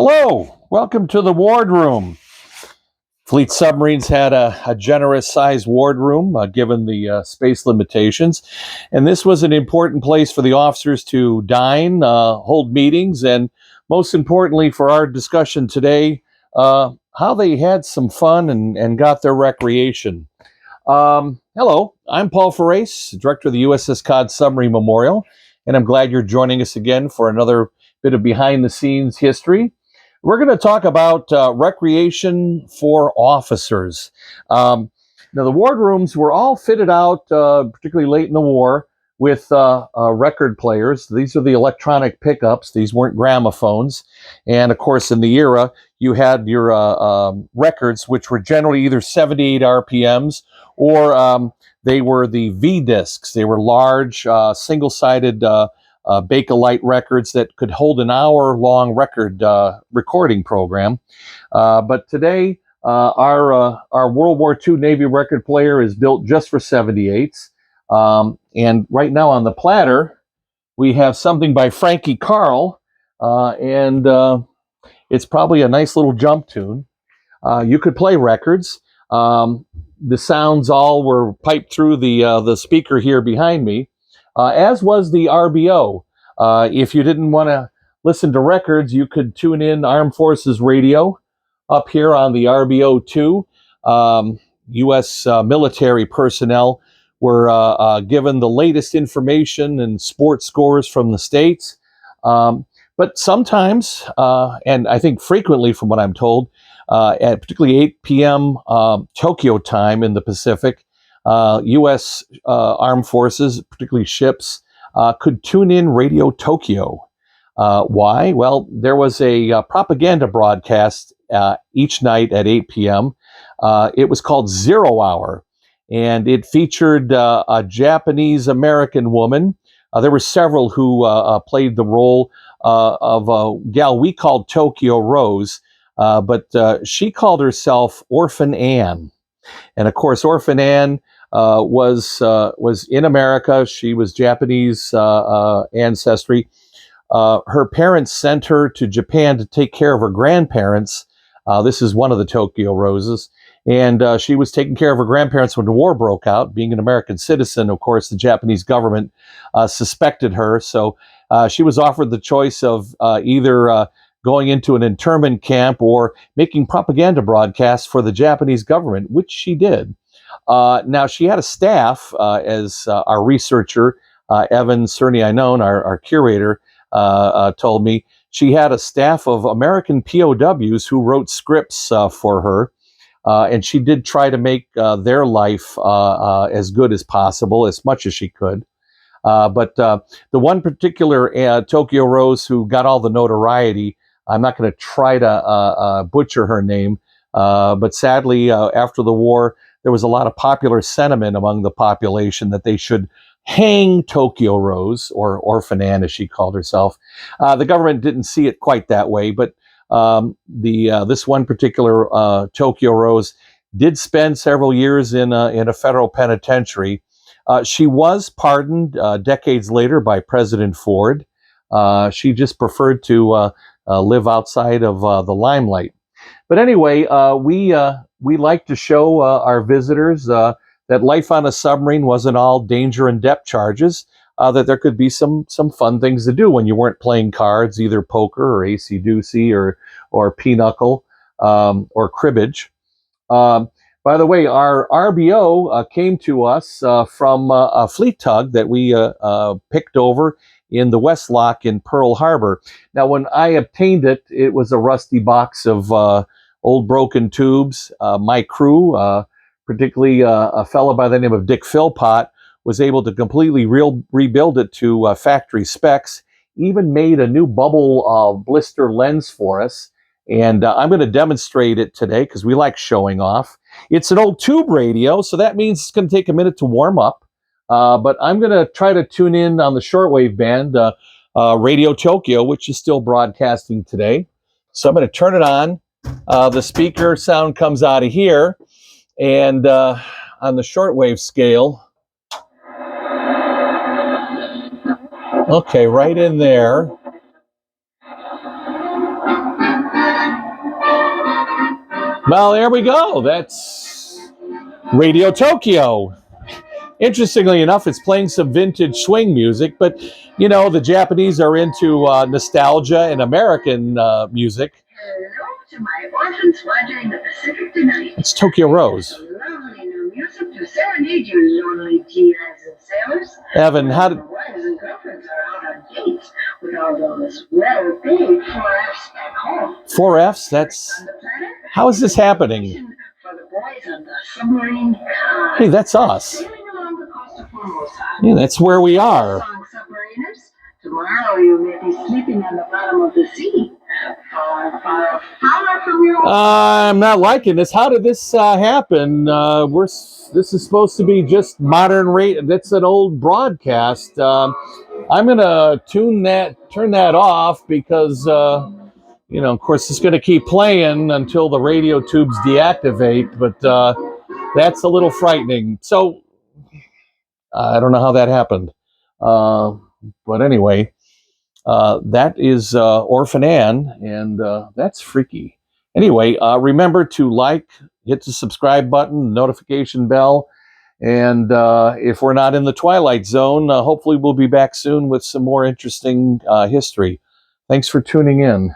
Hello, welcome to the wardroom. Fleet Submarines had a generous sized wardroom given the space limitations. And this was an important place for the officers to dine, hold meetings, and most importantly for our discussion today, how they had some fun and got their recreation. Hello, I'm Paul Farace, Director of the USS Cod Submarine Memorial, and I'm glad you're joining us again for another bit of behind the scenes history. We're going to talk about recreation for officers. Now, the wardrooms were all fitted out, particularly late in the war, with record players. These are the electronic pickups. These weren't gramophones. And, of course, in the era, you had your records, which were generally either 78 RPMs or they were the V discs. They were large, single-sided Bakelite records that could hold an hour-long record recording program. But today, our World War II Navy record player is built just for 78s. And right now on the platter, we have something by Frankie Carl, and it's probably a nice little jump tune. You could play records. The sounds all were piped through the speaker here behind me. As was the RBO. If you didn't want to listen to records, you could tune in Armed Forces Radio up here on the RBO2. U.S. military personnel were given the latest information and sports scores from the States. But sometimes, and I think frequently from what I'm told, at particularly 8 p.m. Tokyo time in the Pacific, U.S. Armed Forces, particularly ships, could tune in Radio Tokyo. Why? Well, there was a propaganda broadcast each night at 8 p.m. It was called 0 Hour, and it featured a Japanese-American woman. There were several who played the role of a gal we called Tokyo Rose, but she called herself Orphan Ann. And of course, Orphan Ann was in America. She was Japanese ancestry. Her parents sent her to Japan to take care of her grandparents. This is one of the Tokyo Roses. And she was taking care of her grandparents when the war broke out. Being an American citizen, of course, the Japanese government suspected her. So she was offered the choice of either going into an internment camp or making propaganda broadcasts for the Japanese government, which she did. Now, she had a staff, as our researcher, Evan Cerny-Inon, our curator, told me. She had a staff of American POWs who wrote scripts for her, and she did try to make their life as good as possible, as much as she could. But the one particular Tokyo Rose who got all the notoriety, I'm not going to try to butcher her name, but sadly, after the war, there was a lot of popular sentiment among the population that they should hang Tokyo Rose, or Orphan Ann as she called herself. The government didn't see it quite that way, but this one particular Tokyo Rose did spend several years in a federal penitentiary. She was pardoned decades later by President Ford. She just preferred to live outside of the limelight. But anyway, we like to show our visitors that life on a submarine wasn't all danger and depth charges, that there could be some fun things to do when you weren't playing cards, either poker or acey-deucey or pinochle or cribbage. By the way, our RBO came to us from a fleet tug that we picked over in the West Lock in Pearl Harbor. Now, when I obtained it, it was a rusty box of old broken tubes. My crew, particularly a fellow by the name of Dick Philpott, was able to completely rebuild it to factory specs, even made a new bubble blister lens for us. And I'm going to demonstrate it today because we like showing off. It's an old tube radio, so that means it's going to take a minute to warm up. But I'm going to try to tune in on the shortwave band, Radio Tokyo, which is still broadcasting today. So I'm going to turn it on. The speaker sound comes out of here. And on the shortwave scale, okay, right in there. Well, there we go. That's Radio Tokyo. Interestingly enough, it's playing some vintage swing music, but you know, the Japanese are into nostalgia and American music. Hello to my orphans wandering the Pacific tonight. It's Tokyo Rose. Lovely new music to serenade you lonely GIs and sailors. Evan, how did... Wives and girlfriends are out on dates with all those well-paid 4Fs back home. 4Fs? That's... On the planet, How is this happening? for the boys on the submarine Cod. Hey, that's us. Sailing along the coast of Formosa. Yeah, that's where we are. Song submariners. Tomorrow you may be sleeping on the bottom of the sea. Far, far, far from your... I'm not liking this. How did this happen? This is supposed to be just modern rate. That's an old broadcast. I'm gonna turn that off because you know, of course, it's going to keep playing until the radio tubes deactivate. But that's a little frightening. So I don't know how that happened. But anyway. That is Orphan Ann, and that's freaky. Anyway, remember to like, hit the subscribe button, notification bell, and if we're not in the Twilight Zone, hopefully we'll be back soon with some more interesting history. Thanks for tuning in.